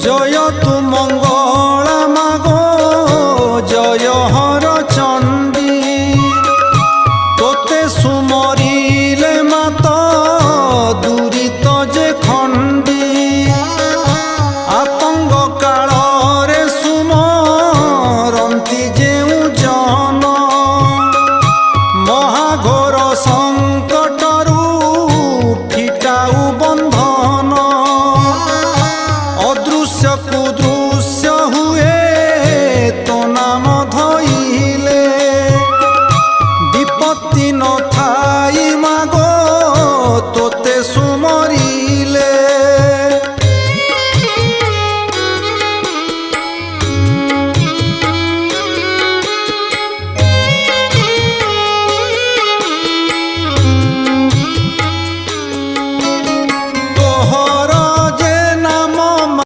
জয় তু মঙ্গলা মাগো জয় হর চণ্ডী তোতে সুমরিলে মাত দুরিত যে খণ্ডী আতঙ্গ কাଳରେ সুমরন্তি যেউ জন মহাঘোর সংকটরু ফিটাউ বন্ধন অদৃশ্য কুদ্রু